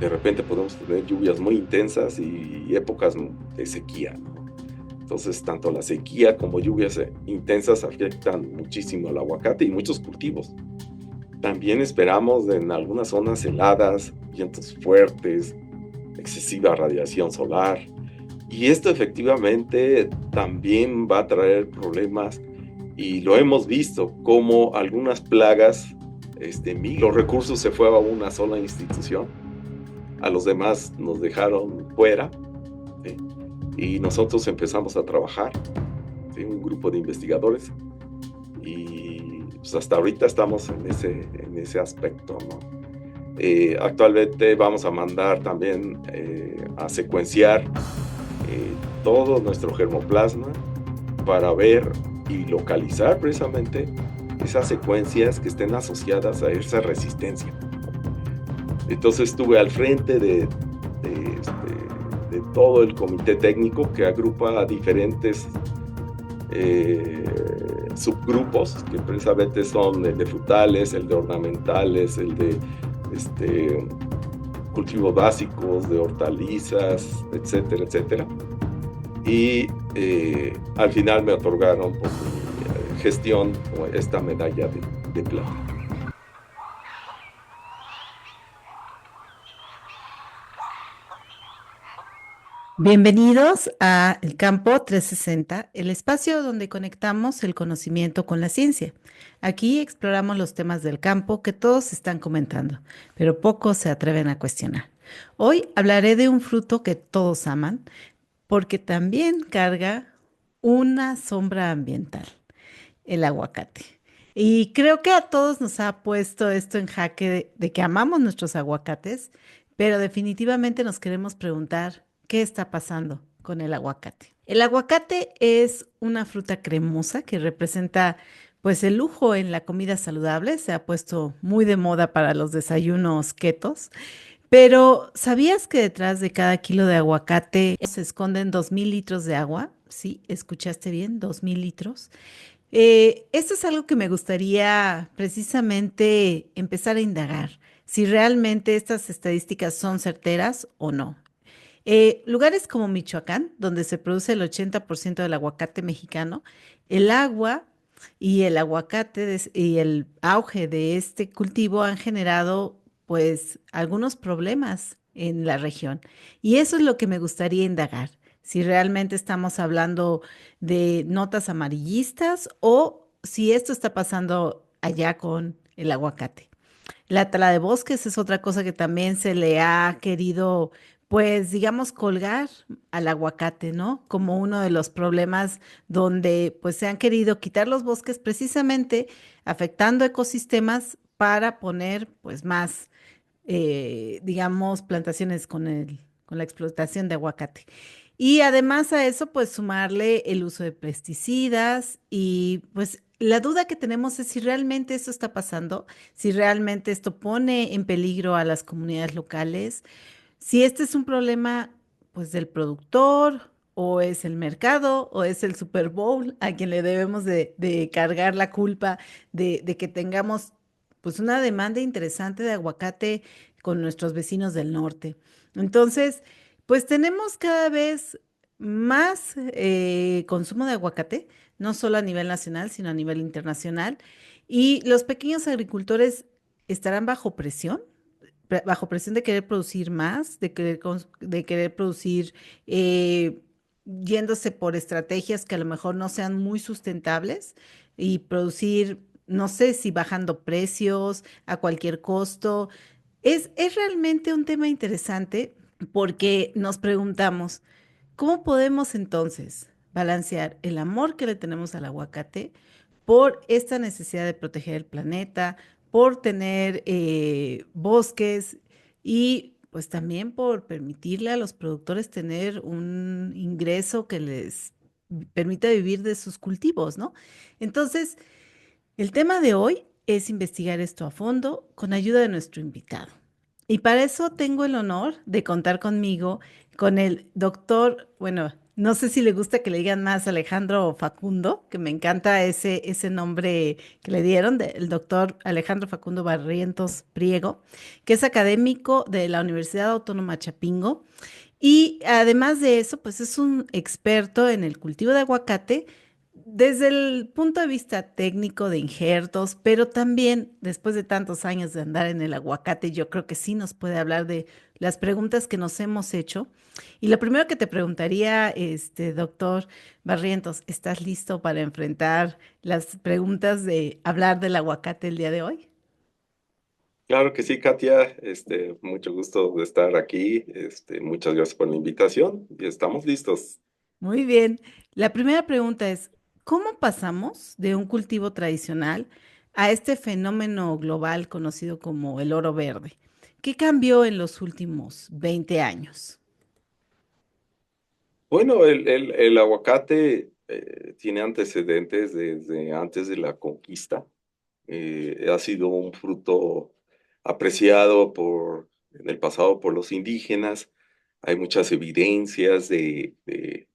de repente podemos tener lluvias muy intensas y épocas de sequía, ¿no? Entonces, tanto la sequía como lluvias intensas afectan muchísimo al aguacate y muchos cultivos. También esperamos en algunas zonas heladas, vientos fuertes, excesiva radiación solar. Y esto efectivamente también va a traer problemas y lo hemos visto como algunas plagas, los recursos se fue a una sola institución, a los demás nos dejaron fuera, ¿sí? Y nosotros empezamos a trabajar, ¿sí? Un grupo de investigadores y pues hasta ahorita estamos en ese aspecto, ¿no? Actualmente vamos a mandar también a secuenciar todo nuestro germoplasma para ver y localizar precisamente esas secuencias que estén asociadas a esa resistencia. Entonces estuve al frente de todo el comité técnico que agrupa a diferentes subgrupos, que precisamente son el de frutales, el de ornamentales, el de este, cultivos básicos, de hortalizas, etcétera, etcétera. Y al final me otorgaron por mi gestión esta medalla de plata. Bienvenidos a El Campo 360, el espacio donde conectamos el conocimiento con la ciencia. Aquí exploramos los temas del campo que todos están comentando, pero pocos se atreven a cuestionar. Hoy hablaré de un fruto que todos aman, porque también carga una sombra ambiental, el aguacate. Y creo que a todos nos ha puesto esto en jaque de que amamos nuestros aguacates, pero definitivamente nos queremos preguntar qué está pasando con el aguacate. El aguacate es una fruta cremosa que representa pues el lujo en la comida saludable, se ha puesto muy de moda para los desayunos ketos, pero ¿sabías que detrás de cada kilo de aguacate se esconden 2000 litros de agua? Sí, escuchaste bien, 2000 litros. Esto es algo que me gustaría precisamente empezar a indagar, si realmente estas estadísticas son certeras o no. Lugares como Michoacán, donde se produce el 80% del aguacate mexicano, el agua y el aguacate y el auge de este cultivo han generado pues algunos problemas en la región. Y eso es lo que me gustaría indagar, si realmente estamos hablando de notas amarillistas o si esto está pasando allá con el aguacate. La tala de bosques es otra cosa que también se le ha querido, pues, digamos, colgar al aguacate, ¿no? Como uno de los problemas donde, pues, se han querido quitar los bosques precisamente afectando ecosistemas para poner, pues, más, digamos, plantaciones con la explotación de aguacate. Y además a eso, pues sumarle el uso de pesticidas y pues la duda que tenemos es si realmente esto está pasando, si realmente esto pone en peligro a las comunidades locales, si este es un problema pues del productor o es el mercado o es el Super Bowl a quien le debemos de cargar la culpa de que tengamos pues una demanda interesante de aguacate con nuestros vecinos del norte. Entonces, pues tenemos cada vez más consumo de aguacate, no solo a nivel nacional, sino a nivel internacional. Y los pequeños agricultores estarán bajo presión de querer producir más, de querer producir yéndose por estrategias que a lo mejor no sean muy sustentables y producir, no sé si bajando precios a cualquier costo. Es realmente un tema interesante porque nos preguntamos, ¿cómo podemos entonces balancear el amor que le tenemos al aguacate por esta necesidad de proteger el planeta, por tener bosques y pues también por permitirle a los productores tener un ingreso que les permita vivir de sus cultivos, ¿no? Entonces, el tema de hoy es investigar esto a fondo con ayuda de nuestro invitado. Y para eso tengo el honor de contar conmigo con el doctor, bueno, No sé si le gusta que le digan más Alejandro Facundo, que me encanta ese nombre que le dieron, el doctor Alejandro Facundo Barrientos Priego, que es académico de la Universidad Autónoma Chapingo. Y además de eso, pues es un experto en el cultivo de aguacate desde el punto de vista técnico de injertos, pero también después de tantos años de andar en el aguacate, yo creo que sí nos puede hablar de las preguntas que nos hemos hecho. Y lo primero que te preguntaría, doctor Barrientos, ¿estás listo para enfrentar las preguntas de hablar del aguacate el día de hoy? Claro que sí, Katia, mucho gusto de estar aquí, muchas gracias por la invitación y estamos listos. Muy bien. La primera pregunta es, ¿cómo pasamos de un cultivo tradicional a este fenómeno global conocido como el oro verde? ¿Qué cambió en los últimos 20 años? Bueno, el aguacate tiene antecedentes desde antes de la conquista. Ha sido un fruto apreciado en el pasado por los indígenas. Hay muchas evidencias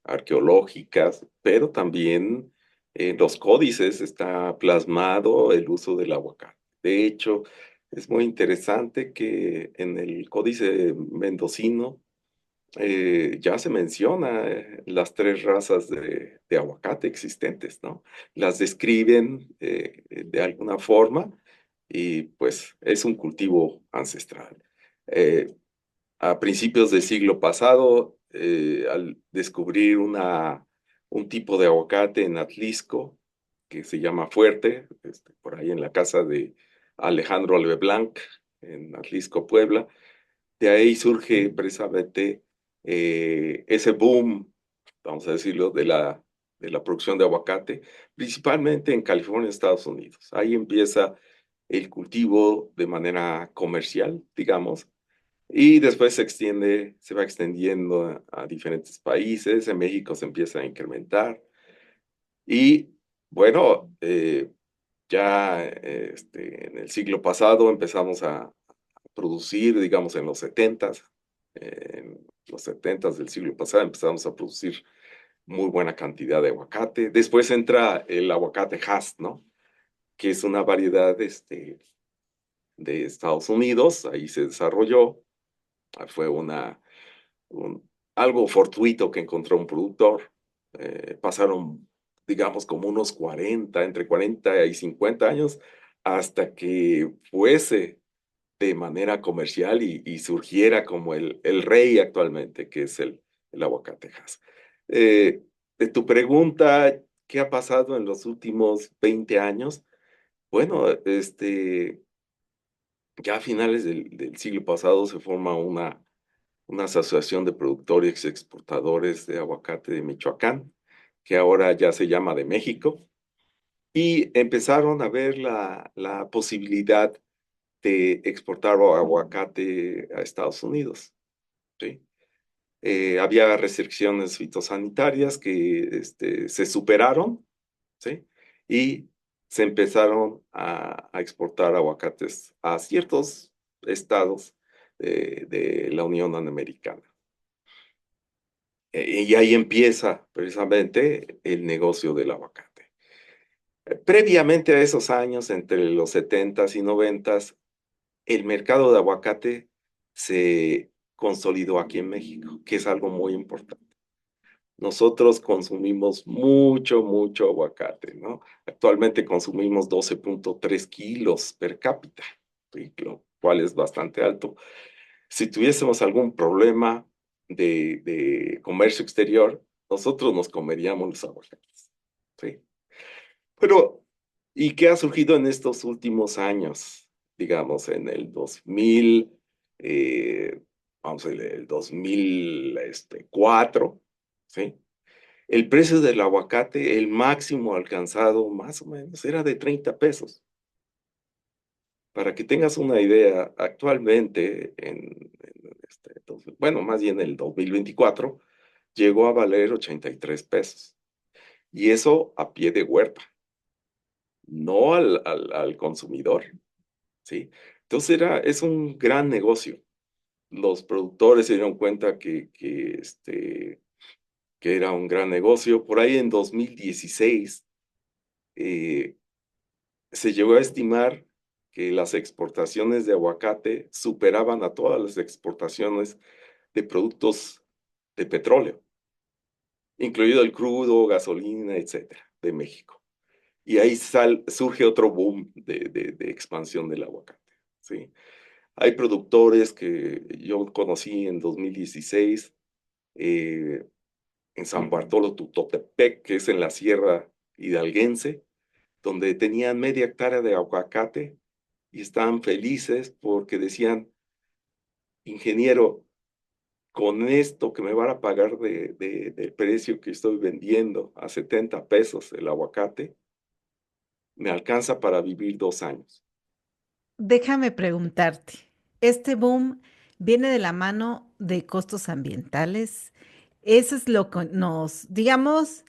arqueológicas, pero también en los códices está plasmado el uso del aguacate. De hecho, es muy interesante que en el códice mendocino ya se menciona las tres razas de aguacate existentes, ¿no? Las describen de alguna forma y pues es un cultivo ancestral. Eh, a principios del siglo pasado, al descubrir un tipo de aguacate en Atlisco que se llama Fuerte, por ahí en la casa de Alejandro Albeblanc, en Atlisco, Puebla, de ahí surge precisamente ese boom, vamos a decirlo, de la producción de aguacate, principalmente en California, Estados Unidos. Ahí empieza el cultivo de manera comercial, digamos, y después se va extendiendo a diferentes países. En México se empieza a incrementar. Y bueno, ya en el siglo pasado empezamos a producir, digamos, en los setentas, en los setentas del siglo pasado empezamos a producir muy buena cantidad de aguacate. Después entra el aguacate Hass, ¿no? Que es una variedad de Estados Unidos, ahí se desarrolló, fue un- algo fortuito que encontró un productor. Pasaron, digamos, como unos 40, entre 40 y 50 años, hasta que fuese de manera comercial y surgiera como el rey actualmente, que es el aguacatejas. De tu pregunta, ¿qué ha pasado en los últimos 20 años? Bueno, ya a finales del siglo pasado se forma una asociación de productores y exportadores de aguacate de Michoacán, que ahora ya se llama de México, y empezaron a ver la posibilidad de exportar aguacate a Estados Unidos, ¿sí? Había restricciones fitosanitarias que se superaron, ¿sí? Y se empezaron a exportar aguacates a ciertos estados de la Unión Americana. Y ahí empieza precisamente el negocio del aguacate. Previamente a esos años, entre los setentas y noventas, el mercado de aguacate se consolidó aquí en México, que es algo muy importante. Nosotros consumimos mucho, mucho aguacate, ¿no? Actualmente consumimos 12.3 kilos per cápita, ¿sí? Lo cual es bastante alto. Si tuviésemos algún problema de comercio exterior, nosotros nos comeríamos los aguacates, ¿sí? Pero, ¿y qué ha surgido en estos últimos años? Digamos, en el 2000, vamos a ver, el 2004, ¿sí? El precio del aguacate, el máximo alcanzado más o menos, era de 30 pesos. Para que tengas una idea, actualmente, bueno, más bien en el 2024, llegó a valer 83 pesos. Y eso a pie de huerta, no al consumidor, ¿sí? Entonces es un gran negocio. Los productores se dieron cuenta que que era un gran negocio. Por ahí en 2016 eh, se llegó a estimar que las exportaciones de aguacate superaban a todas las exportaciones de productos de petróleo, incluido el crudo, gasolina, etcétera, de México. Y ahí surge otro boom de expansión del aguacate, ¿sí? Hay productores que yo conocí en 2016, eh, en San Bartolo Tutotepec, que es en la Sierra Hidalguense, donde tenían media hectárea de aguacate y estaban felices porque decían, ingeniero, con esto que me van a pagar del precio que estoy vendiendo a 70 pesos el aguacate, me alcanza para vivir 2 años. Déjame preguntarte, ¿este boom viene de la mano de costos ambientales? Eso es lo que nos, digamos,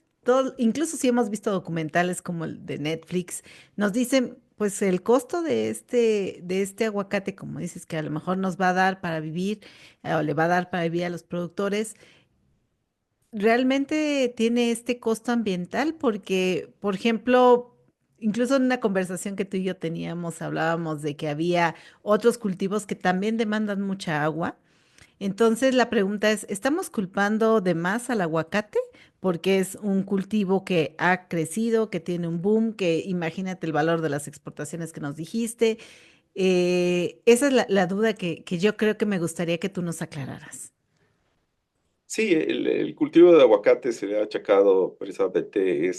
incluso si hemos visto documentales como el de Netflix, nos dicen, pues el costo de este aguacate, como dices, que a lo mejor nos va a dar para vivir, o le va a dar para vivir a los productores, realmente tiene este costo ambiental porque, por ejemplo, incluso en una conversación que tú y yo teníamos, hablábamos de que había otros cultivos que también demandan mucha agua. Entonces la pregunta es, ¿estamos culpando de más al aguacate? Porque es un cultivo que ha crecido, que tiene un boom, que imagínate el valor de las exportaciones que nos dijiste. Esa es la duda que yo creo que me gustaría que tú nos aclararas. Sí, el cultivo de aguacate se le ha achacado precisamente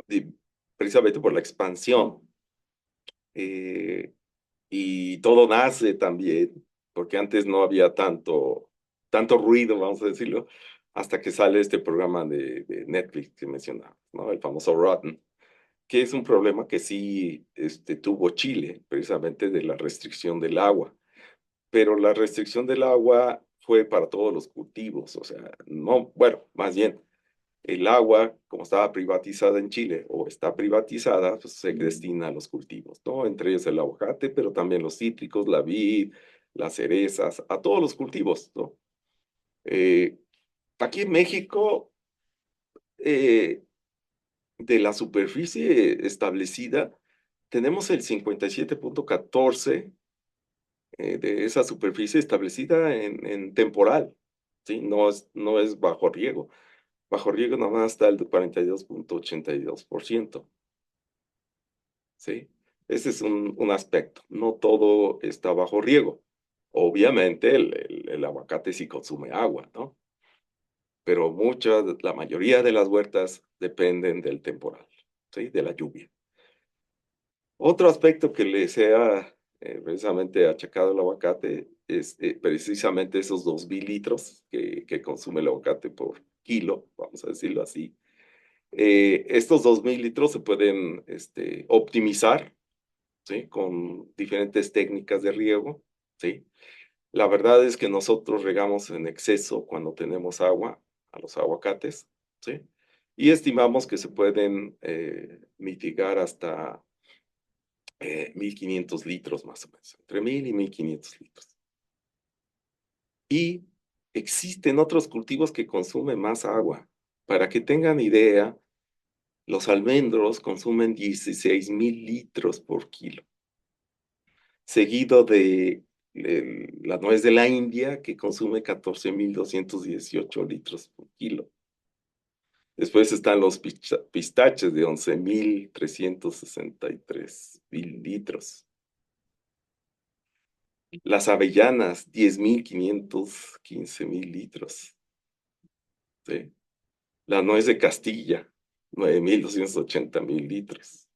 di- precisamente por la expansión. eh, y todo nace también, porque antes no había tanto ruido, vamos a decirlo, hasta que sale este programa de Netflix que mencionaba, ¿no? El famoso Rotten, que es un problema que sí tuvo Chile, precisamente de la restricción del agua. Pero la restricción del agua fue para todos los cultivos, o sea, no, bueno, más bien, el agua, como estaba privatizada en Chile o está privatizada, pues se destina a los cultivos, ¿no? Entre ellos el aguacate, pero también los cítricos, la vid, las cerezas, a todos los cultivos, ¿no? Eh, Aquí en México, eh, de la superficie establecida, tenemos el 57.14 de esa superficie establecida en temporal, ¿sí? No es bajo riego. Bajo riego nomás está el 42.82%, ¿sí? Ese es un aspecto. No todo está bajo riego. Obviamente el aguacate sí consume agua, ¿no? Pero la mayoría de las huertas dependen del temporal, ¿sí? De la lluvia. Otro aspecto que le sea precisamente achacado el aguacate es precisamente esos 2.000 litros que consume el aguacate por kilo, vamos a decirlo así. Estos 2.000 litros se pueden optimizar, ¿sí? Con diferentes técnicas de riego, ¿sí? La verdad es que nosotros regamos en exceso cuando tenemos agua a los aguacates, ¿sí? Y estimamos que se pueden mitigar hasta 1.500 litros más o menos, entre 1.000 y 1.500 litros. Y existen otros cultivos que consumen más agua. Para que tengan idea, los almendros consumen 16.000 litros por kilo, seguido de la nuez de la India, que consume 14.218 litros por kilo. Después están los pistaches de 11.363 litros. Las avellanas, 10.515 litros. ¿Sí? La nuez de Castilla, 9.280 litros.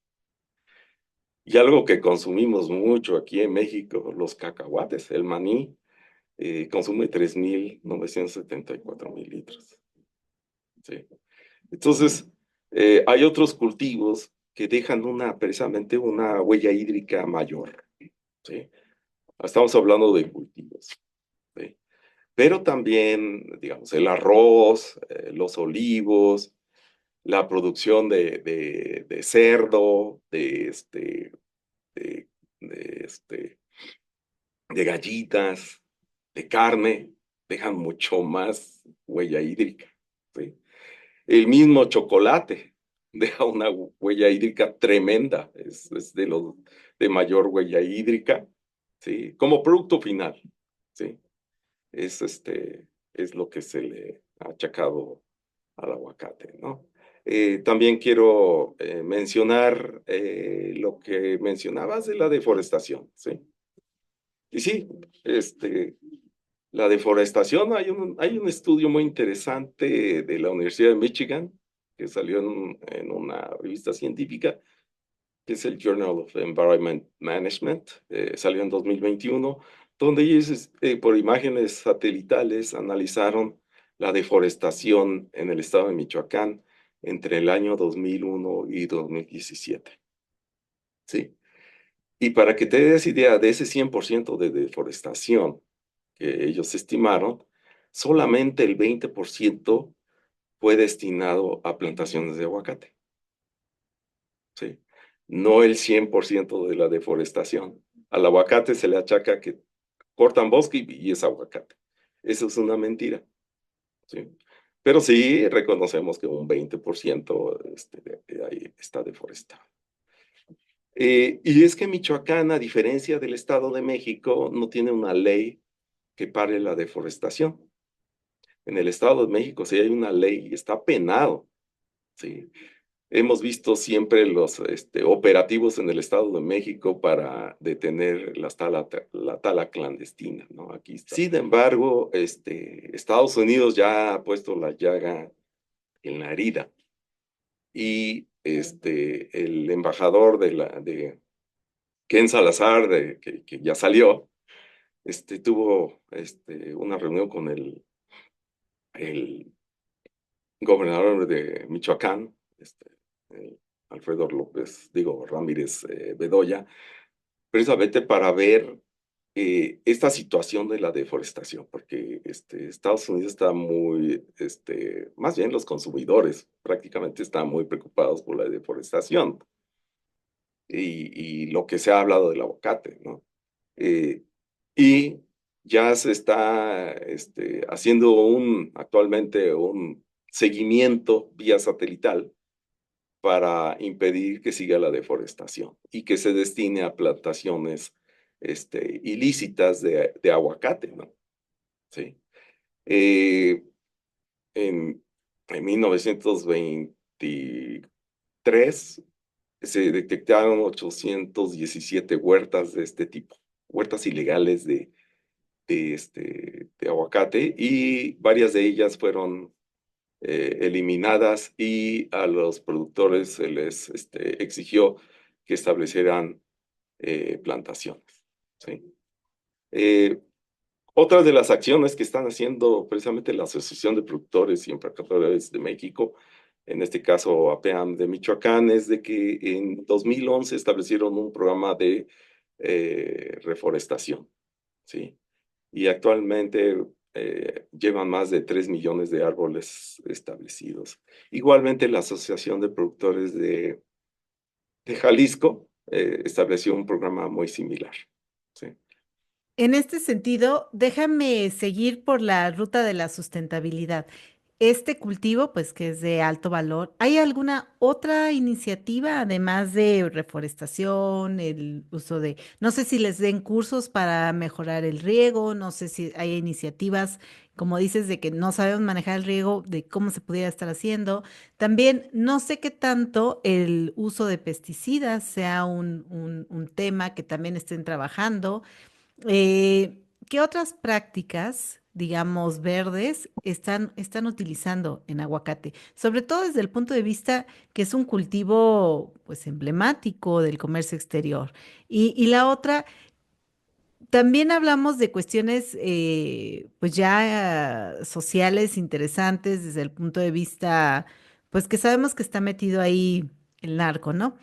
Y algo que consumimos mucho aquí en México, los cacahuates, el maní, consume 3.974 litros. ¿Sí? Entonces, hay otros cultivos que dejan precisamente una huella hídrica mayor. ¿Sí? Estamos hablando de cultivos. ¿Sí? Pero también, digamos, el arroz, los olivos, la producción de cerdo, de, de, este, de gallitas, de carne, dejan mucho más huella hídrica, ¿sí? El mismo chocolate deja una huella hídrica tremenda, es de los de mayor huella hídrica, ¿sí? Como producto final, ¿sí? Es, es lo que se le ha achacado al aguacate, ¿no? También quiero mencionar lo que mencionabas de la deforestación, ¿sí? Y sí, la deforestación, hay un estudio muy interesante de la Universidad de Michigan que salió en una revista científica, que es el Journal of Environment Management, salió en 2021, donde ellos por imágenes satelitales analizaron la deforestación en el estado de Michoacán entre el año 2001 y 2017. ¿Sí? Y para que te des idea de ese 100% de deforestación que ellos estimaron, solamente el 20% fue destinado a plantaciones de aguacate. ¿Sí? No el 100% de la deforestación. Al aguacate se le achaca que cortan bosque y es aguacate. Eso es una mentira. ¿Sí? Pero sí reconocemos que un 20% de ahí está deforestado. Y es que Michoacán, a diferencia del Estado de México, no tiene una ley que pare la deforestación. En el Estado de México sí hay una ley y está penado. ¿Sí? Hemos visto siempre los operativos en el Estado de México para detener la tala clandestina, ¿no? Aquí está. Sin embargo, Estados Unidos ya ha puesto la llaga en la herida y el embajador de Ken Salazar, que ya salió, tuvo una reunión con el gobernador de Michoacán, eh, Alfredo López, digo, Ramírez Bedoya, precisamente para ver esta situación de la deforestación, porque Estados Unidos está muy, más bien los consumidores prácticamente están muy preocupados por la deforestación y lo que se ha hablado del aguacate, ¿no? Eh, y ya se está haciendo actualmente un seguimiento vía satelital para impedir que siga la deforestación y que se destine a plantaciones ilícitas de aguacate, ¿no? Sí. Eh, en, en 1923 se detectaron 817 huertas de este tipo, huertas ilegales de aguacate, y varias de ellas fueron eliminadas, y a los productores se les exigió que establecieran plantaciones. ¿Sí? Eh, Otra de las acciones que están haciendo precisamente la Asociación de Productores y Empacadores de México, en este caso APAM de Michoacán, es de que en 2011 establecieron un programa de reforestación, ¿sí? Y actualmente llevan más de 3 millones de árboles establecidos. Igualmente, la Asociación de Productores de Jalisco estableció un programa muy similar. ¿Sí? En este sentido, déjame seguir por la ruta de la sustentabilidad. Este cultivo, pues que es de alto valor, ¿hay alguna otra iniciativa además de reforestación, el uso de, no sé si les den cursos para mejorar el riego, no sé si hay iniciativas, como dices, de que no sabemos manejar el riego, de cómo se pudiera estar haciendo? También no sé qué tanto el uso de pesticidas sea un tema que también estén trabajando. ¿Qué otras prácticas, digamos, verdes están utilizando en aguacate? Sobre todo desde el punto de vista que es un cultivo, pues, emblemático del comercio exterior. Y la otra, también hablamos de cuestiones, pues ya sociales interesantes desde el punto de vista, pues que sabemos que está metido ahí el narco, ¿no?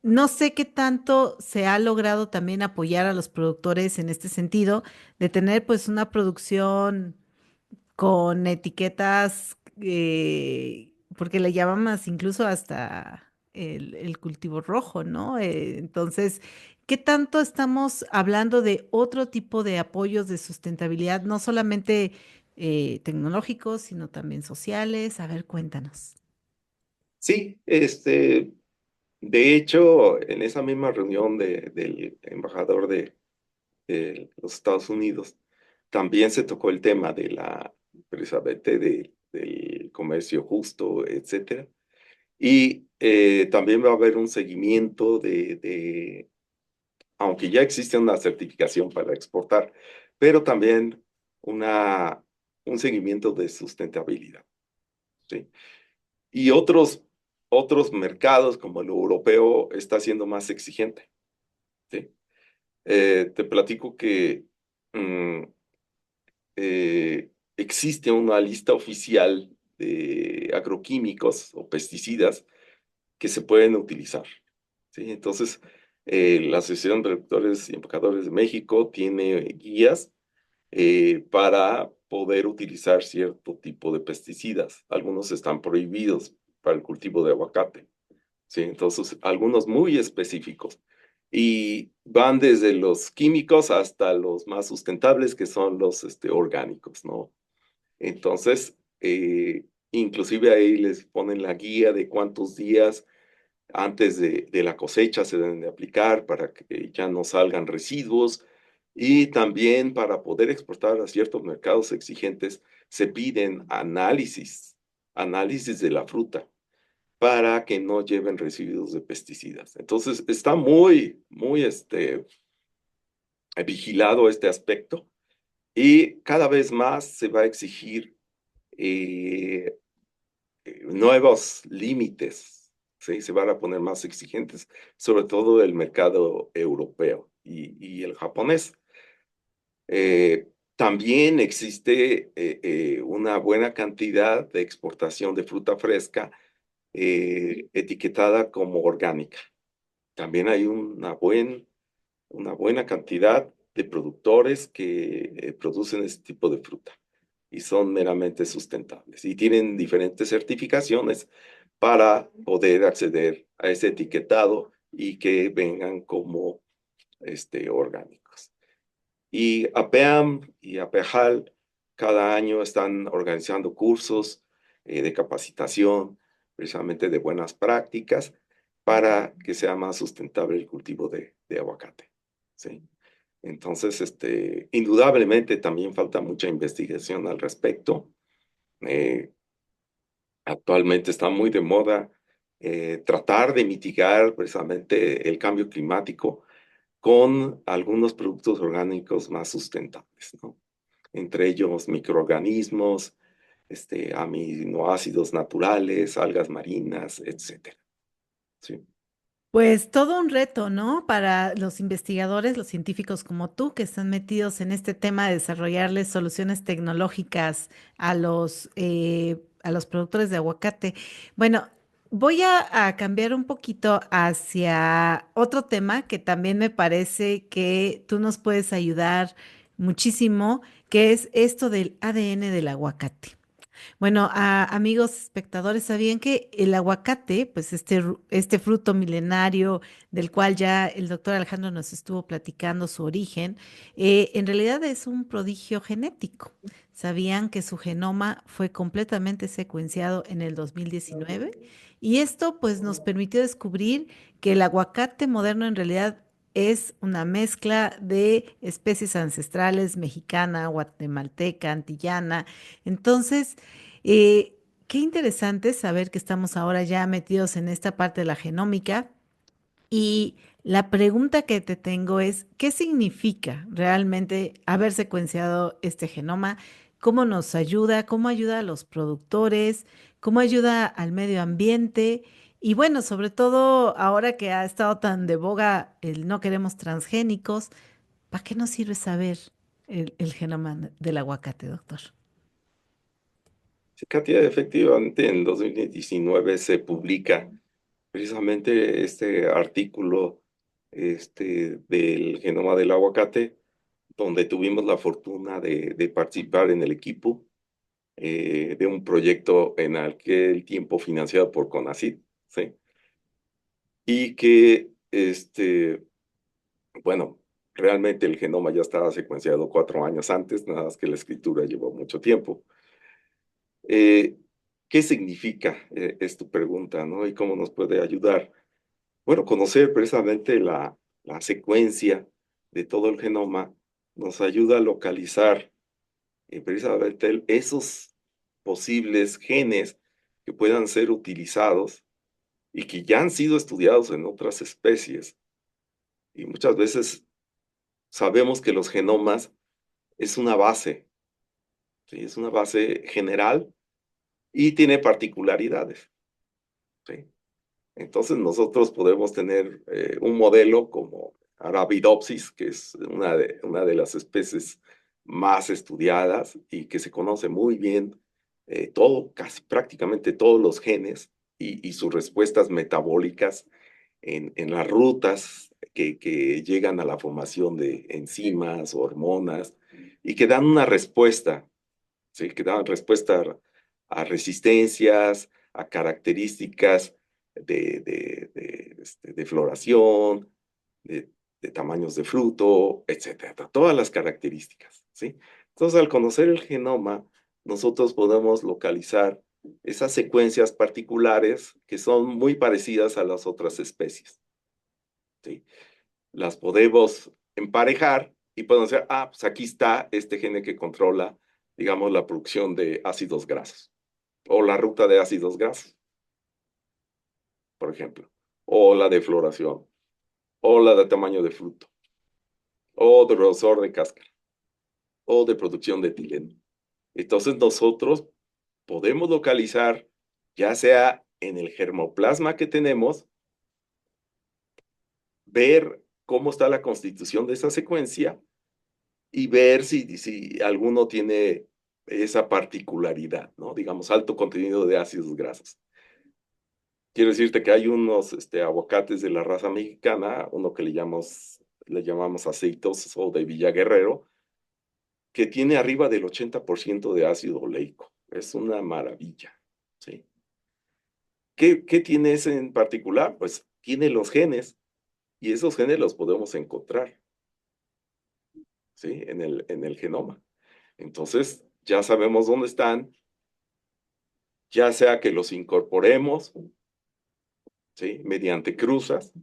No sé qué tanto se ha logrado también apoyar a los productores en este sentido, de tener pues una producción con etiquetas, porque le llamamos incluso hasta el cultivo rojo, ¿no? Entonces, ¿qué tanto estamos hablando de otro tipo de apoyos de sustentabilidad, no solamente tecnológicos, sino también sociales. A ver, cuéntanos. Sí, de hecho, en esa misma reunión del embajador de los Estados Unidos, también se tocó el tema precisamente del comercio justo, etcétera. Y también va a haber un seguimiento aunque ya existe una certificación para exportar, pero también una, un seguimiento de sustentabilidad, ¿sí? Y otros mercados, como el europeo, está siendo más exigente, ¿sí? Te platico que mm, existe una lista oficial de agroquímicos o pesticidas que se pueden utilizar, ¿sí? Entonces, la Asociación de Productores y Empacadores de México tiene guías para poder utilizar cierto tipo de pesticidas. Algunos están prohibidos para el cultivo de aguacate, ¿sí? Entonces, algunos muy específicos. Y van desde los químicos hasta los más sustentables, que son los orgánicos, ¿no? Entonces, inclusive ahí les ponen la guía de cuántos días antes de la cosecha se deben de aplicar para que ya no salgan residuos, y también para poder exportar a ciertos mercados exigentes se piden análisis de la fruta para que no lleven residuos de pesticidas. Entonces está muy vigilado este aspecto, y cada vez más se va a exigir eh, nuevos límites, ¿sí? Se van a poner más exigentes, sobre todo el mercado europeo y el japonés. También existe una buena cantidad de exportación de fruta fresca etiquetada como orgánica. También hay una buena cantidad de productores que producen este tipo de fruta y son meramente sustentables y tienen diferentes certificaciones para poder acceder a ese etiquetado y que vengan como orgánicos. Y APEAM y APEJAL cada año están organizando cursos de capacitación, precisamente de buenas prácticas, para que sea más sustentable el cultivo de aguacate, ¿sí? Entonces, indudablemente también falta mucha investigación al respecto. Eh, Actualmente está muy de moda tratar de mitigar precisamente el cambio climático con algunos productos orgánicos más sustentables, ¿no? Entre ellos microorganismos, aminoácidos naturales, algas marinas, etcétera. Sí. Pues todo un reto, ¿no? Para los investigadores, los científicos como tú, que están metidos en este tema de desarrollarles soluciones tecnológicas a los productores de aguacate. Bueno, voy a cambiar un poquito hacia otro tema que también me parece que tú nos puedes ayudar muchísimo, que es esto del ADN del aguacate. Bueno, amigos espectadores, ¿sabían que el aguacate, pues este fruto milenario del cual ya el doctor Alejandro nos estuvo platicando su origen, en realidad es un prodigio genético? ¿Sabían que su genoma fue completamente secuenciado en el 2019? Y esto pues nos permitió descubrir que el aguacate moderno en realidad es una mezcla de especies ancestrales mexicana, guatemalteca, antillana. Entonces, eh, qué interesante saber que estamos ahora ya metidos en esta parte de la genómica. Y la pregunta que te tengo es, ¿qué significa realmente haber secuenciado este genoma? ¿Cómo nos ayuda? ¿Cómo ayuda a los productores? ¿Cómo ayuda al medio ambiente? Y bueno, sobre todo ahora que ha estado tan de boga el no queremos transgénicos, ¿para qué nos sirve saber el genoma del aguacate, doctor? Sí, Katia, efectivamente en 2019 se publica precisamente este artículo del genoma del aguacate, donde tuvimos la fortuna de participar en el equipo de un proyecto en aquel tiempo financiado por CONACYT, ¿sí? Y que, bueno, Realmente el genoma ya estaba secuenciado 4 años antes, nada más que la escritura llevó mucho tiempo. Eh, ¿Qué significa? Es tu pregunta, ¿no? ¿Y cómo nos puede ayudar? Bueno, conocer precisamente la secuencia de todo el genoma nos ayuda a localizar precisamente esos posibles genes que puedan ser utilizados y que ya han sido estudiados en otras especies. Y muchas veces sabemos que los genomas es una base, ¿sí? Es una base general y tiene particularidades, ¿sí? Entonces nosotros podemos tener un modelo como Arabidopsis, que es una de las especies más estudiadas y que se conoce muy bien todo, casi prácticamente todos los genes y sus respuestas metabólicas en las rutas que llegan a la formación de enzimas, hormonas, y que dan una respuesta, ¿sí? Que dan respuesta a resistencias, a características de floración, de, de tamaños de fruto, etcétera, todas las características, ¿sí? Entonces, al conocer el genoma, nosotros podemos localizar esas secuencias particulares que son muy parecidas a las otras especies, ¿sí? Las podemos emparejar y podemos decir, ah, pues aquí está este gene que controla, digamos, la producción de ácidos grasos o la ruta de ácidos grasos, por ejemplo, o la de floración, o la de tamaño de fruto, o de grosor de cáscara, o de producción de etileno. Entonces nosotros podemos localizar, ya sea en el germoplasma que tenemos, ver cómo está la constitución de esa secuencia y ver si alguno tiene esa particularidad, ¿no? Digamos, alto contenido de ácidos grasos. Quiero decirte que hay unos aguacates de la raza mexicana, uno que le llamamos aceitos o de Villaguerrero, que tiene arriba del 80% de ácido oleico. Es una maravilla, ¿sí? ¿Qué tiene ese en particular? Pues tiene los genes y esos genes los podemos encontrar, ¿sí? En el genoma. Entonces, ya sabemos dónde están, ya sea que los incorporemos, ¿sí? Mediante cruzas,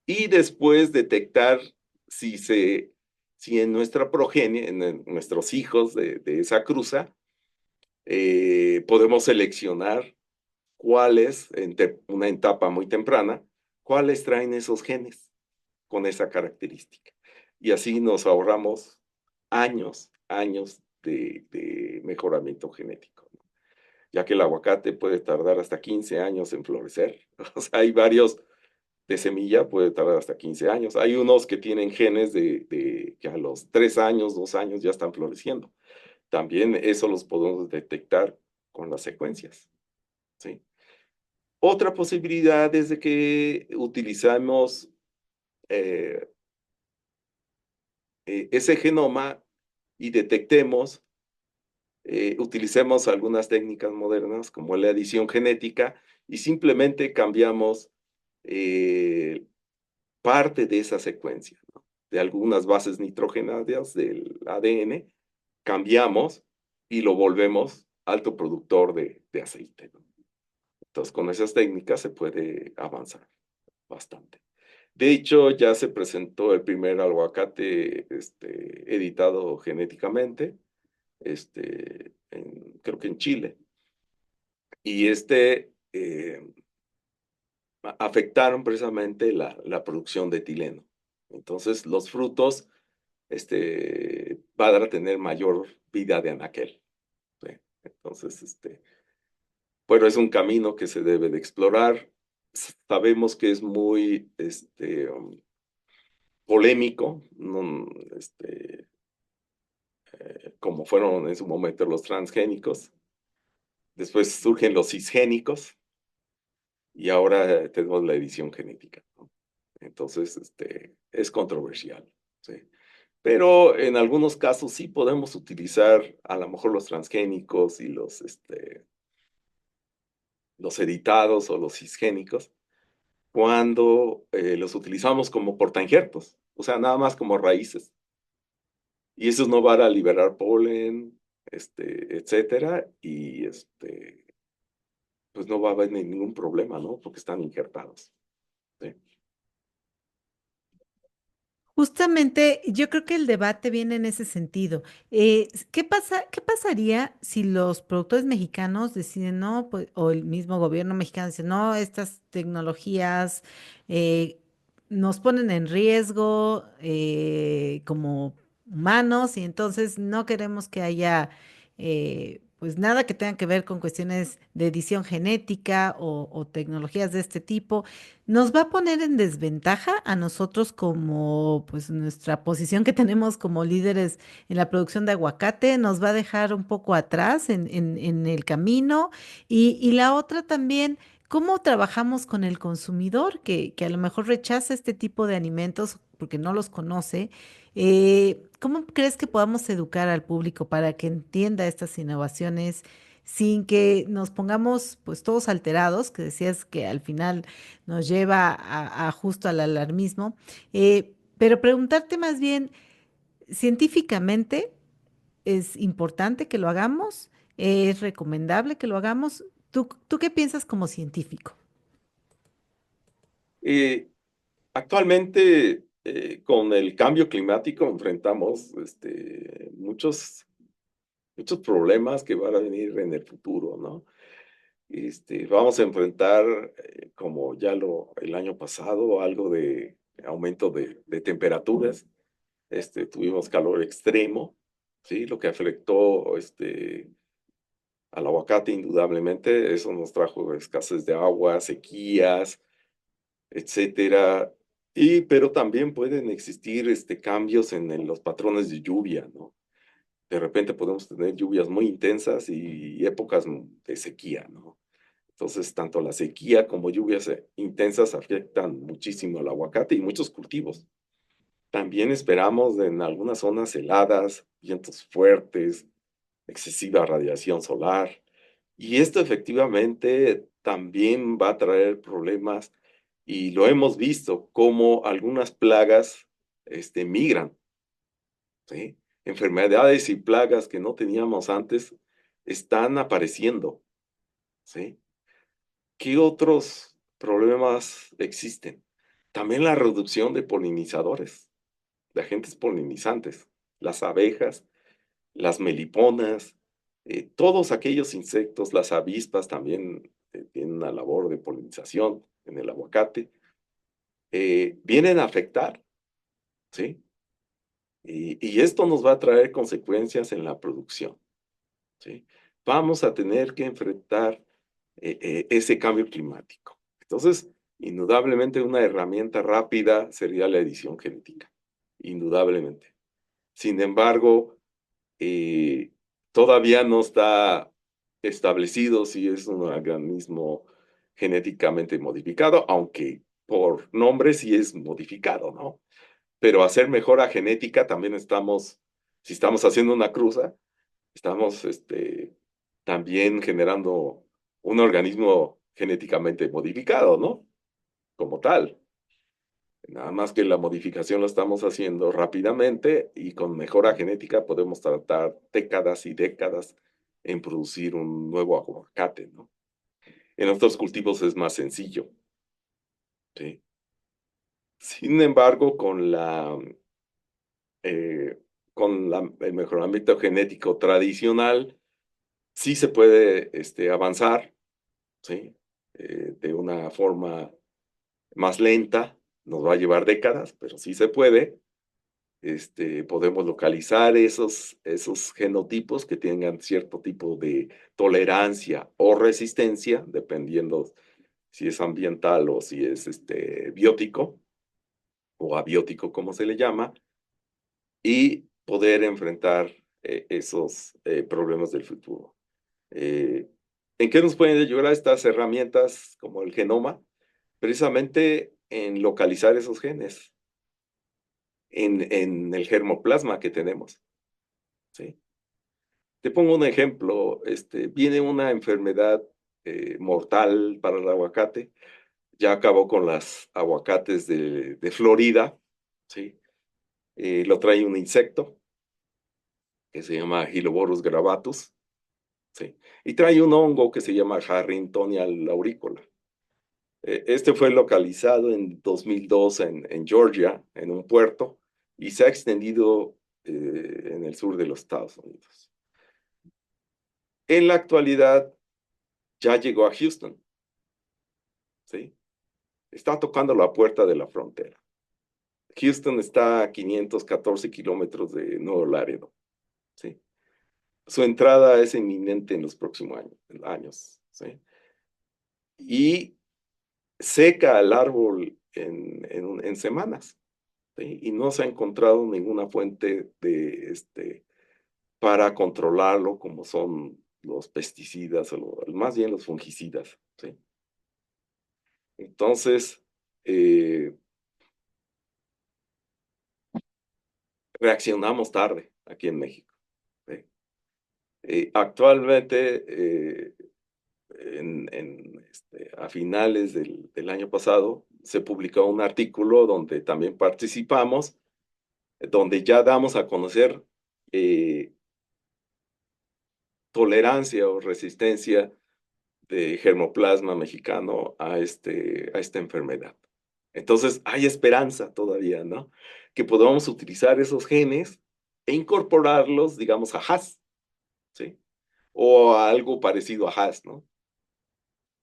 y después detectar si, si en nuestra progenie, en nuestros hijos de esa cruza, podemos seleccionar cuáles, en una etapa muy temprana, cuáles traen esos genes con esa característica. Y así nos ahorramos años de mejoramiento genético, ¿no? Ya que el aguacate puede tardar hasta 15 años en florecer. O sea, hay varios de semilla, puede tardar hasta 15 años. Hay unos que tienen genes que a los 3 años, 2 años ya están floreciendo. También eso los podemos detectar con las secuencias, ¿sí? Otra posibilidad es de que utilizamos eh, ese genoma y detectemos, utilicemos algunas técnicas modernas como la edición genética y simplemente cambiamos parte de esa secuencia, ¿no? De algunas bases nitrogenadas del ADN, cambiamos y lo volvemos alto productor de aceite, ¿no? Entonces, con esas técnicas se puede avanzar bastante. De hecho, ya se presentó el primer aguacate editado genéticamente, creo que en Chile, y afectaron precisamente la producción de etileno. Entonces, los frutos van a tener mayor vida de anaquel, ¿sí? Entonces, bueno, es un camino que se debe de explorar. Sabemos que es muy polémico, ¿no? Como fueron en su momento los transgénicos. Después surgen los cisgénicos y ahora tenemos la edición genética, ¿no? Entonces, es controversial, ¿sí? Pero en algunos casos sí podemos utilizar a lo mejor los transgénicos y los editados o los cisgénicos cuando los utilizamos como portainjertos. o sea, nada más como raíces. Y esos no van a liberar polen, etcétera, y pues no va a haber ningún problema, ¿no? Porque están injertados. ¿Sí? Justamente, yo creo que el debate viene en ese sentido. ¿Qué pasaría si los productores mexicanos deciden, no, pues, o el mismo gobierno mexicano dice, no, estas tecnologías eh, nos ponen en riesgo como humanos y entonces no queremos que haya, pues, nada que tenga que ver con cuestiones de edición genética o tecnologías de este tipo? Nos va a poner en desventaja a nosotros como, pues, nuestra posición que tenemos como líderes en la producción de aguacate, nos va a dejar un poco atrás en el camino. Y la otra también, ¿cómo trabajamos con el consumidor que a lo mejor rechaza este tipo de alimentos porque no los conoce? ¿Cómo crees que podamos educar al público para que entienda estas innovaciones sin que nos pongamos, pues, todos alterados, que decías que al final nos lleva a justo al alarmismo? Pero preguntarte más bien, científicamente, ¿es importante que lo hagamos? ¿Es recomendable que lo hagamos? ¿Tú qué piensas como científico? Eh, Actualmente, con el cambio climático enfrentamos muchos problemas que van a venir en el futuro, ¿no? Vamos a enfrentar, como ya el año pasado, algo de aumento de temperaturas. Tuvimos calor extremo, ¿sí? Lo que afectó al aguacate indudablemente. Eso nos trajo escasez de agua, sequías, etcétera. Pero también pueden existir cambios en los patrones de lluvia, ¿no? De repente podemos tener lluvias muy intensas y épocas de sequía, ¿no? Entonces, tanto la sequía como lluvias intensas afectan muchísimo al aguacate y muchos cultivos. También esperamos en algunas zonas heladas, vientos fuertes, excesiva radiación solar. Y esto efectivamente también va a traer problemas y lo hemos visto como algunas plagas migran, ¿sí? Enfermedades y plagas que no teníamos antes están apareciendo, ¿sí? ¿Qué otros problemas existen? También la reducción de polinizadores, de agentes polinizantes, las abejas, las meliponas, todos aquellos insectos, las avispas también tienen una labor de polinización en el aguacate, vienen a afectar, ¿sí? Y esto nos va a traer consecuencias en la producción, ¿sí? Vamos a tener que enfrentar ese cambio climático. Entonces, indudablemente una herramienta rápida sería la edición genética, indudablemente. Sin embargo, eh, todavía no está establecido si es un organismo genéticamente modificado, aunque por nombre sí es modificado, ¿no? Pero hacer mejora genética también si estamos haciendo una cruza, estamos también generando un organismo genéticamente modificado, ¿no? Como tal. Nada más que la modificación lo estamos haciendo rápidamente y con mejora genética podemos tardar décadas y décadas en producir un nuevo aguacate, ¿no? En otros cultivos es más sencillo, ¿sí? Sin embargo, eh, el mejoramiento genético tradicional, sí se puede avanzar, ¿sí? De una forma más lenta, nos va a llevar décadas, pero sí se puede. Podemos localizar esos genotipos que tengan cierto tipo de tolerancia o resistencia, dependiendo si es ambiental o si es biótico o abiótico, como se le llama, y poder enfrentar esos problemas del futuro. Eh, ¿En qué nos pueden ayudar estas herramientas como el genoma? Precisamente en localizar esos genes en el germoplasma que tenemos, ¿sí? Te pongo un ejemplo, viene una enfermedad mortal para el aguacate, ya acabó con las aguacates de Florida, ¿sí? Lo trae un insecto que se llama Hiloborus gravatus, ¿sí? Y trae un hongo que se llama Harringtonia lauricola. Este fue localizado en 2002 en Georgia, en un puerto, y se ha extendido en el sur de los Estados Unidos. En la actualidad ya llegó a Houston, ¿sí? Está tocando la puerta de la frontera. Houston está a 514 kilómetros de Nuevo Laredo, ¿sí? Su entrada es inminente en los próximos años, ¿sí? Y seca el árbol en semanas, ¿sí? Y no se ha encontrado ninguna fuente para controlarlo, como son los pesticidas, o más bien los fungicidas, ¿sí? Entonces, reaccionamos tarde aquí en México, ¿sí? Actualmente, a finales del año pasado, se publicó un artículo donde también participamos, donde ya damos a conocer tolerancia o resistencia de germoplasma mexicano a esta enfermedad. Entonces, hay esperanza todavía, ¿no? Que podamos utilizar esos genes e incorporarlos, digamos, a Haas, ¿sí? O a algo parecido a Haas, ¿no?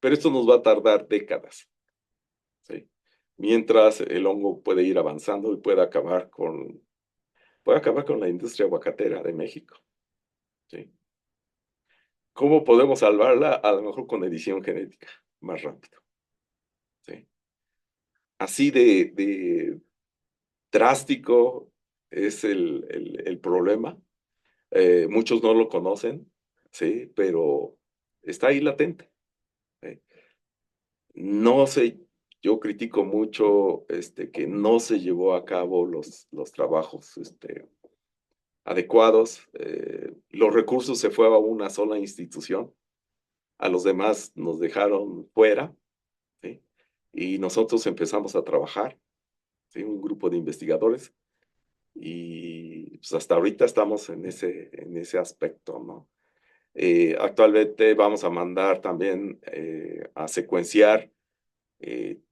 Pero esto nos va a tardar décadas, ¿sí? Mientras el hongo puede ir avanzando y puede acabar con la industria aguacatera de México, ¿sí? ¿Cómo podemos salvarla? A lo mejor con edición genética, más rápido, ¿sí? Así de drástico es el problema. Muchos no lo conocen, ¿sí? Pero está ahí latente, ¿sí? No sé, yo critico mucho que no se llevó a cabo los trabajos adecuados. Los recursos se fue a una sola institución, a los demás nos dejaron fuera, ¿sí? Y nosotros empezamos a trabajar, ¿sí? Un grupo de investigadores, y pues hasta ahorita estamos en ese aspecto, ¿no? Actualmente vamos a mandar también a secuenciar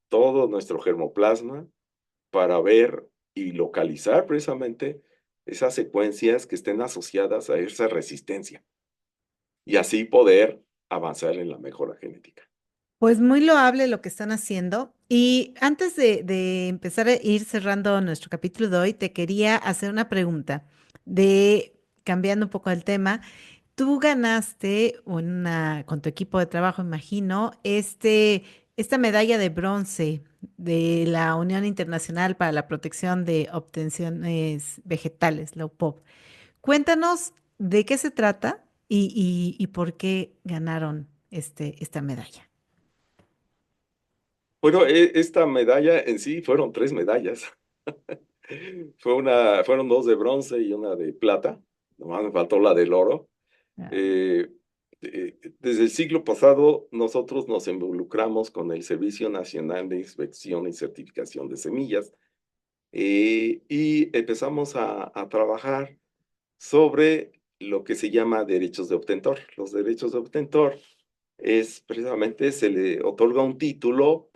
todo nuestro germoplasma para ver y localizar precisamente esas secuencias que estén asociadas a esa resistencia y así poder avanzar en la mejora genética. Pues muy loable lo que están haciendo. Y antes de empezar a ir cerrando nuestro capítulo de hoy, te quería hacer una pregunta cambiando un poco el tema. Tú ganaste con tu equipo de trabajo, imagino, esta medalla de bronce de la Unión Internacional para la Protección de Obtenciones Vegetales, la UPOV. Cuéntanos de qué se trata y por qué ganaron esta medalla. Bueno, esta medalla en sí fueron 3 medallas. Fueron 2 de bronce y una de plata. Nomás me faltó la del oro. Ah, Eh, Desde el siglo pasado, nosotros nos involucramos con el Servicio Nacional de Inspección y Certificación de Semillas, y empezamos a trabajar sobre lo que se llama derechos de obtentor. Los derechos de obtentor es precisamente, se le otorga un título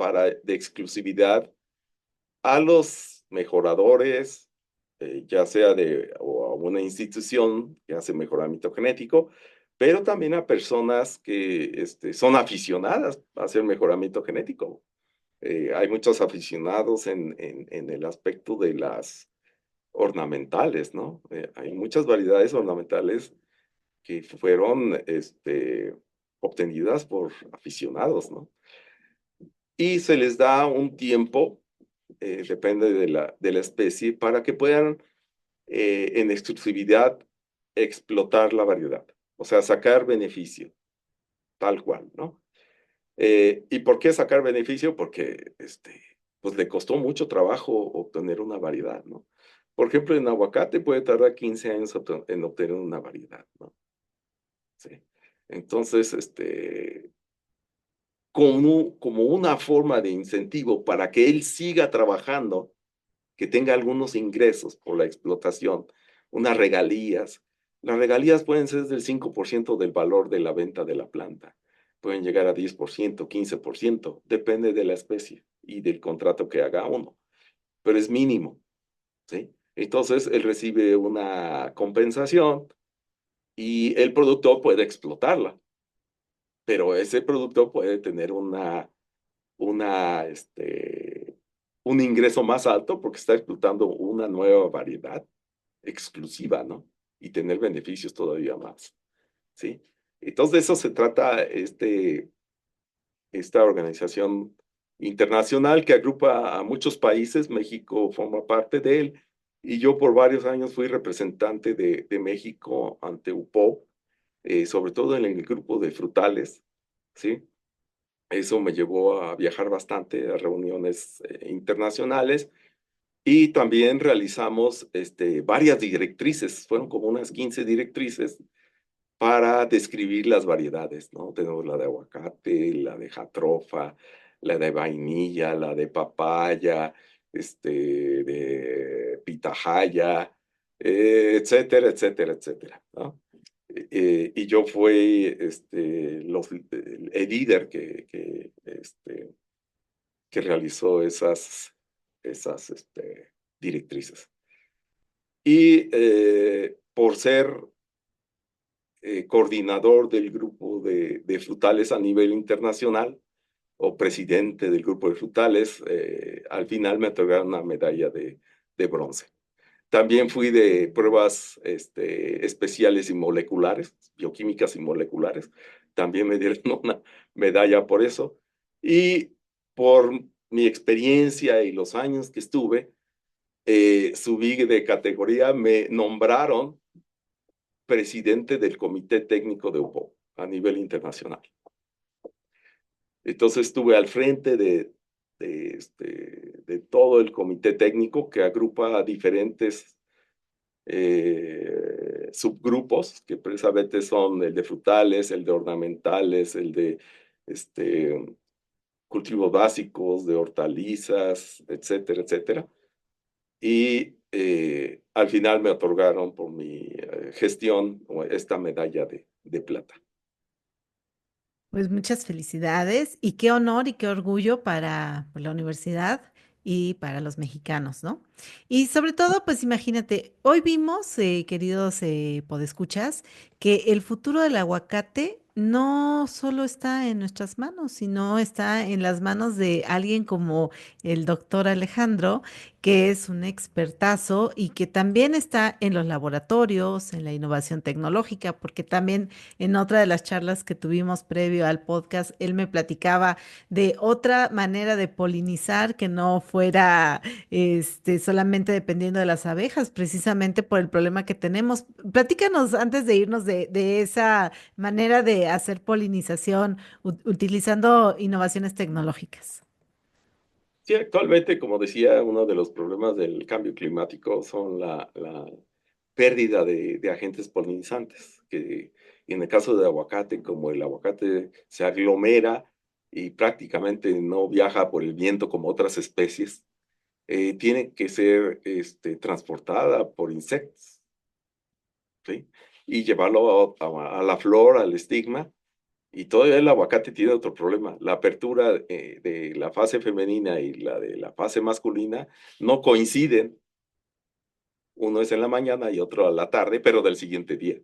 de exclusividad a los mejoradores, ya sea o a una institución que hace mejoramiento genético, pero también a personas que son aficionadas a hacer mejoramiento genético. Hay muchos aficionados en el aspecto de las ornamentales, ¿no? Hay muchas variedades ornamentales que fueron obtenidas por aficionados, ¿no? Y se les da un tiempo, depende de la especie, para que puedan en exclusividad explotar la variedad, o sea, sacar beneficio, tal cual, ¿no? ¿Y por qué sacar beneficio? Porque pues le costó mucho trabajo obtener una variedad, ¿no? Por ejemplo, en aguacate puede tardar 15 años en obtener una variedad, ¿no? Sí. Entonces, como una forma de incentivo para que él siga trabajando, que tenga algunos ingresos por la explotación, unas regalías. Las regalías pueden ser del 5% del valor de la venta de la planta. Pueden llegar a 10%, 15%, depende de la especie y del contrato que haga uno, pero es mínimo, ¿sí? Entonces, él recibe una compensación y el productor puede explotarla, pero ese productor puede tener una, un ingreso más alto porque está explotando una nueva variedad exclusiva, ¿no? Y tener beneficios todavía más, ¿sí? Entonces de eso se trata esta organización internacional que agrupa a muchos países. México forma parte de él y yo por varios años fui representante de México ante UPOP, sobre todo en el grupo de frutales, ¿sí? Eso me llevó a viajar bastante a reuniones internacionales y también realizamos varias directrices, fueron como unas 15 directrices para describir las variedades, ¿no? Tenemos la de aguacate, la de jatrofa, la de vainilla, la de papaya, de pitahaya, etcétera, etcétera, etcétera, ¿no? Y yo fui el líder que realizó esas directrices. Y por ser coordinador del grupo de frutales a nivel internacional o presidente del grupo de frutales, al final me otorgaron una medalla de bronce. También fui de pruebas especiales y moleculares, bioquímicas y moleculares. También me dieron una medalla por eso. Y por mi experiencia y los años que estuve, subí de categoría, me nombraron presidente del Comité Técnico de UPO a nivel internacional. Entonces estuve al frente de todo el comité técnico que agrupa a diferentes subgrupos, que precisamente son el de frutales, el de ornamentales, el de cultivos básicos, de hortalizas, etcétera, etcétera. Y al final me otorgaron por mi gestión esta medalla de plata. Pues muchas felicidades y qué honor y qué orgullo para la universidad y para los mexicanos, ¿no? Y sobre todo, pues imagínate, hoy vimos, queridos podescuchas, que el futuro del aguacate no solo está en nuestras manos, sino está en las manos de alguien como el doctor Alejandro, que es un expertazo y que también está en los laboratorios, en la innovación tecnológica, porque también en otra de las charlas que tuvimos previo al podcast, él me platicaba de otra manera de polinizar que no fuera solamente dependiendo de las abejas, precisamente por el problema que tenemos. Platícanos antes de irnos de esa manera de hacer polinización utilizando innovaciones tecnológicas. Sí, actualmente, como decía, uno de los problemas del cambio climático son la pérdida de agentes polinizantes, que en el caso de aguacate, como el aguacate se aglomera y prácticamente no viaja por el viento como otras especies, tiene que ser transportada por insectos, ¿sí? Y llevarlo a la flor, al estigma. Y todavía el aguacate tiene otro problema. La apertura de la fase femenina y la de la fase masculina no coinciden. Uno es en la mañana y otro a la tarde, pero del siguiente día.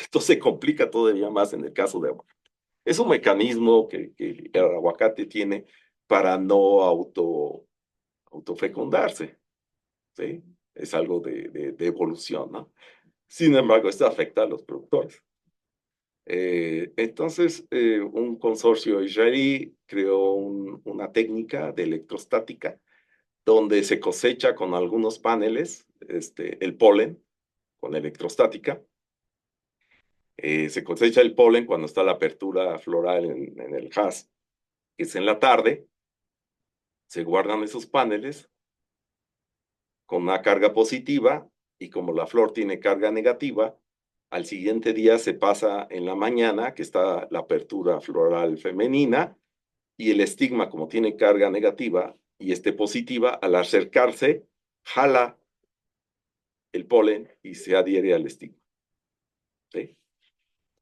Esto se complica todavía más en el caso de aguacate. Es un mecanismo que el aguacate tiene para no autofecundarse, ¿sí? Es algo de evolución, ¿no? Sin embargo, esto afecta a los productores. Entonces, un consorcio israelí creó una técnica de electrostática donde se cosecha con algunos paneles el polen con electrostática. Se cosecha el polen cuando está la apertura floral en el haz, que es en la tarde. Se guardan esos paneles con una carga positiva y como la flor tiene carga negativa, al siguiente día se pasa en la mañana, que está la apertura floral femenina, y el estigma, como tiene carga negativa y positiva, al acercarse, jala el polen y se adhiere al estigma. ¿Sí?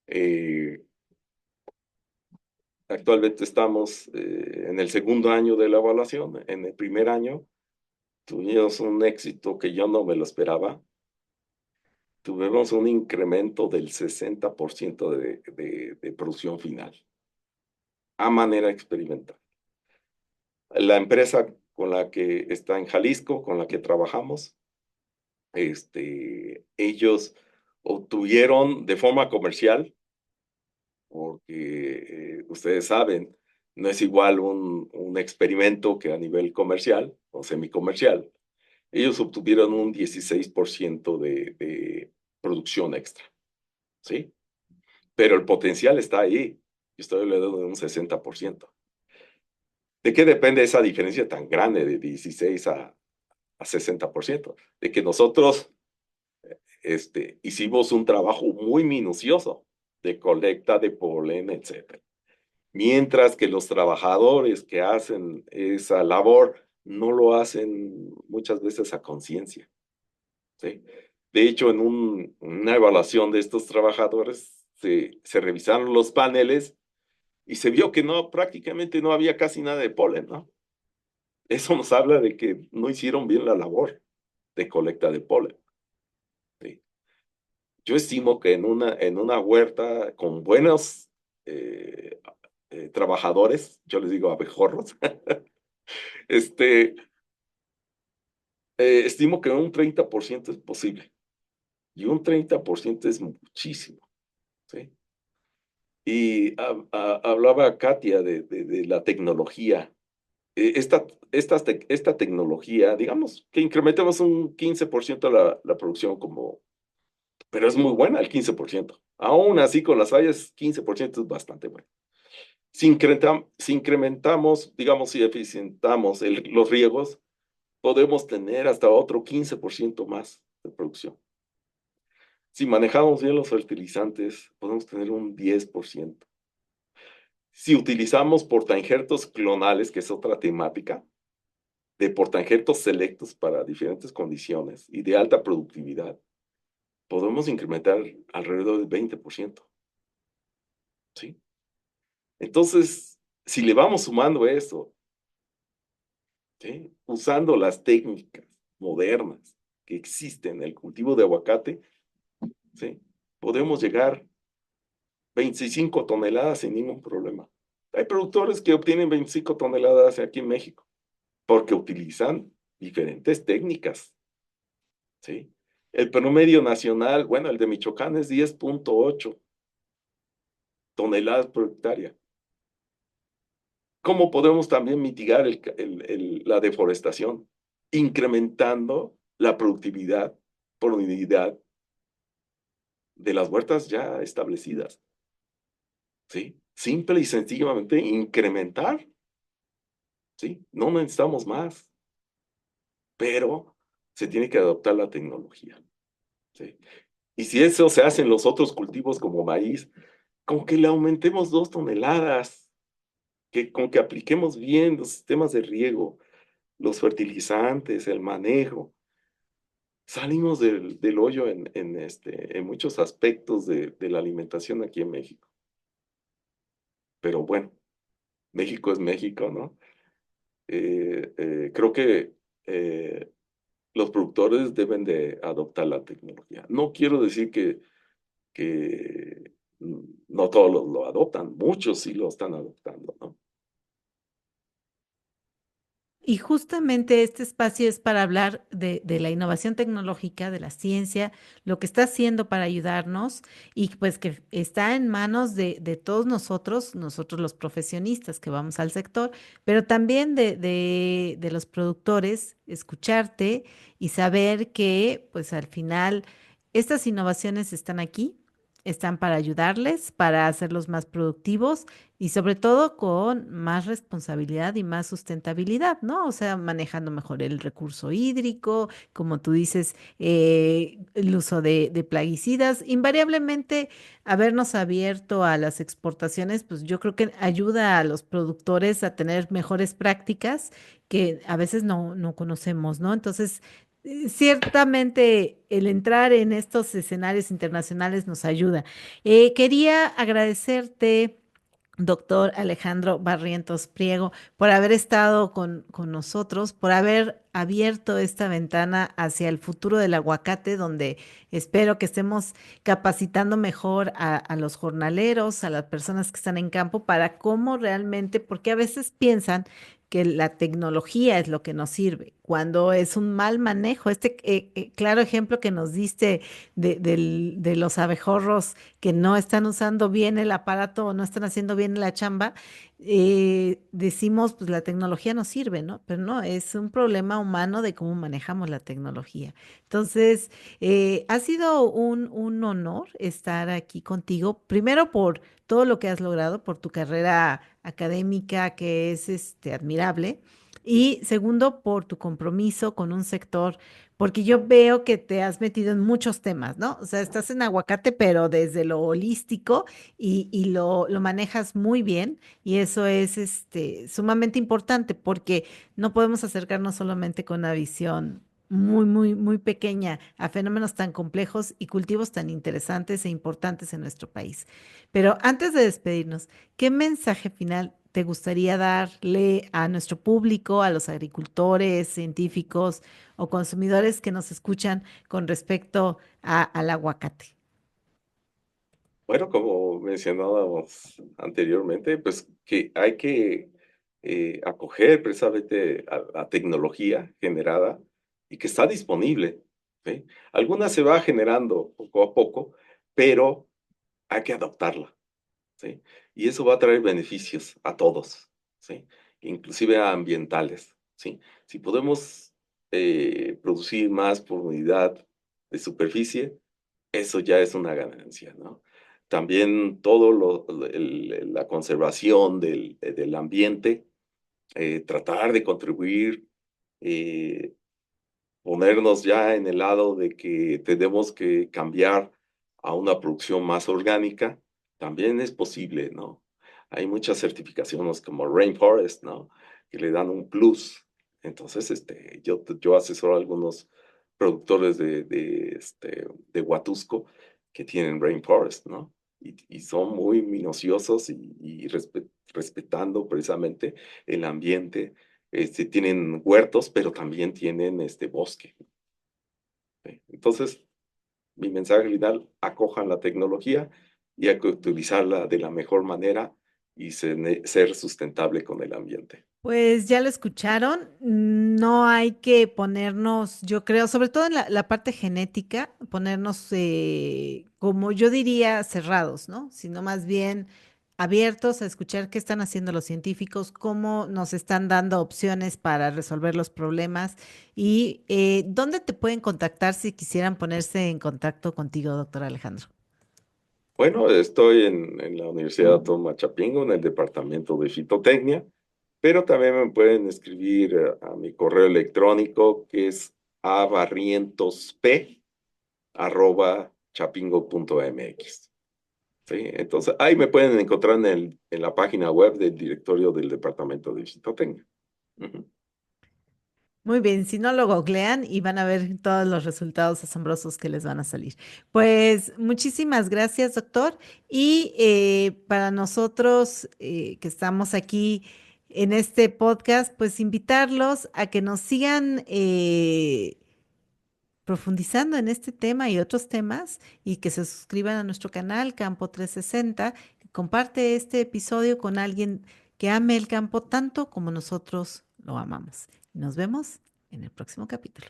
Eh, Actualmente estamos en el segundo año de la evaluación. En el primer año tuvimos un éxito que yo no me lo esperaba. Tuvimos un incremento del 60% de producción final a manera experimental. La empresa con la que está en Jalisco, con la que trabajamos, ellos obtuvieron de forma comercial, porque ustedes saben, no es igual un experimento que a nivel comercial o semicomercial. Ellos obtuvieron un 16% de producción extra, ¿sí? Pero el potencial está ahí. Yo estoy hablando de un 60%. ¿De qué depende esa diferencia tan grande de 16 a 60%? De que nosotros hicimos un trabajo muy minucioso de colecta de polen, etcétera. Mientras que los trabajadores que hacen esa labor no lo hacen muchas veces a conciencia, ¿sí? De hecho, en una evaluación de estos trabajadores se revisaron los paneles y se vio que no, prácticamente no había casi nada de polen, ¿no? Eso nos habla de que no hicieron bien la labor de colecta de polen, ¿sí? Yo estimo que en una huerta con buenos trabajadores, yo les digo abejorros, estimo que un 30% es posible. Y un 30% es muchísimo, ¿sí? Y hablaba Katia de la tecnología. Esta tecnología, digamos que incrementemos un 15% la producción pero es muy buena el 15%. Aún así, con las fallas, 15% es bastante bueno. Si incrementamos, digamos, si eficientamos los riegos, podemos tener hasta otro 15% más de producción. Si manejamos bien los fertilizantes, podemos tener un 10%. Si utilizamos portainjertos clonales, que es otra temática, de portainjertos selectos para diferentes condiciones y de alta productividad, podemos incrementar alrededor del 20%. ¿Sí? Entonces, si le vamos sumando eso, ¿sí? Usando las técnicas modernas que existen en el cultivo de aguacate, ¿sí? Podemos llegar 25 toneladas sin ningún problema. Hay productores que obtienen 25 toneladas aquí en México porque utilizan diferentes técnicas, ¿sí? El promedio nacional, bueno, el de Michoacán es 10.8 toneladas por hectárea. ¿Cómo podemos también mitigar la deforestación? Incrementando la productividad por unidad de las huertas ya establecidas, ¿sí? Simple y sencillamente incrementar, ¿sí? No necesitamos más, pero se tiene que adoptar la tecnología, ¿sí? Y si eso se hace en los otros cultivos como maíz, con que le aumentemos 2 toneladas, con que apliquemos bien los sistemas de riego, los fertilizantes, el manejo, salimos del hoyo en muchos aspectos de la alimentación aquí en México. Pero bueno, México es México, ¿no? Creo que los productores deben de adoptar la tecnología. No quiero decir que no todos lo adoptan, muchos sí lo están adoptando, ¿no? Y justamente este espacio es para hablar de la innovación tecnológica, de la ciencia, lo que está haciendo para ayudarnos y pues que está en manos de todos nosotros los profesionistas que vamos al sector, pero también de los productores, escucharte y saber que pues al final estas innovaciones están aquí, están para ayudarles, para hacerlos más productivos y sobre todo con más responsabilidad y más sustentabilidad, ¿no? O sea, manejando mejor el recurso hídrico, como tú dices, el uso de plaguicidas. Invariablemente, habernos abierto a las exportaciones, pues yo creo que ayuda a los productores a tener mejores prácticas que a veces no conocemos, ¿no? Entonces, Ciertamente el entrar en estos escenarios internacionales nos ayuda. Quería agradecerte, doctor Alejandro Barrientos Priego, por haber estado con nosotros, por haber abierto esta ventana hacia el futuro del aguacate, donde espero que estemos capacitando mejor a los jornaleros, a las personas que están en campo, para cómo realmente, porque a veces piensan que la tecnología es lo que nos sirve, cuando es un mal manejo. Este claro ejemplo que nos diste de los abejorros que no están usando bien el aparato o no están haciendo bien la chamba, decimos, pues la tecnología nos sirve, ¿no? Pero no, es un problema humano de cómo manejamos la tecnología. Entonces, ha sido un honor estar aquí contigo, primero por todo lo que has logrado, por tu carrera académica que es admirable. Y segundo, por tu compromiso con un sector, porque yo veo que te has metido en muchos temas, ¿no? O sea, estás en aguacate, pero desde lo holístico y lo manejas muy bien. Y eso es sumamente importante porque no podemos acercarnos solamente con una visión muy pequeña a fenómenos tan complejos y cultivos tan interesantes e importantes en nuestro país. Pero antes de despedirnos, ¿qué mensaje final te gustaría darle a nuestro público, a los agricultores, científicos o consumidores que nos escuchan con respecto al aguacate? Bueno, como mencionábamos anteriormente, pues que hay que acoger precisamente a la tecnología generada y que está disponible, ¿sí? Alguna se va generando poco a poco, pero hay que adoptarla, ¿sí? Y eso va a traer beneficios a todos, ¿sí? Inclusive a ambientales, ¿sí? Si podemos producir más por unidad de superficie, eso ya es una ganancia, ¿no? También todo la conservación del ambiente, tratar de contribuir, eh, ponernos ya en el lado de que tenemos que cambiar a una producción más orgánica, también es posible, ¿no? Hay muchas certificaciones como Rainforest, ¿no? Que le dan un plus. Entonces, yo asesoro a algunos productores de Huatusco que tienen Rainforest, ¿no? Y son muy minuciosos y respetando precisamente el ambiente, tienen huertos, pero también tienen bosque. ¿Sí? Entonces, mi mensaje final, acojan la tecnología y hay que utilizarla de la mejor manera y ser sustentable con el ambiente. Pues ya lo escucharon, no hay que ponernos, yo creo, sobre todo en la parte genética, ponernos, como yo diría, cerrados, ¿no? Sino más bien abiertos a escuchar qué están haciendo los científicos, cómo nos están dando opciones para resolver los problemas y dónde te pueden contactar si quisieran ponerse en contacto contigo, doctor Alejandro. Bueno, estoy en la Universidad Autónoma de Chapingo, en el departamento de fitotecnia, pero también me pueden escribir a mi correo electrónico que es abarrientosp@chapingo.mx. ¿Sí? Entonces, ahí me pueden encontrar en la página web del directorio del Departamento de Fitotecnia. Ujú. Muy bien, si no lo googlean y van a ver todos los resultados asombrosos que les van a salir. Pues muchísimas gracias, doctor. Y para nosotros que estamos aquí en este podcast, pues invitarlos a que nos sigan profundizando en este tema y otros temas y que se suscriban a nuestro canal Campo 360. Comparte este episodio con alguien que ame el campo tanto como nosotros lo amamos. Nos vemos en el próximo capítulo.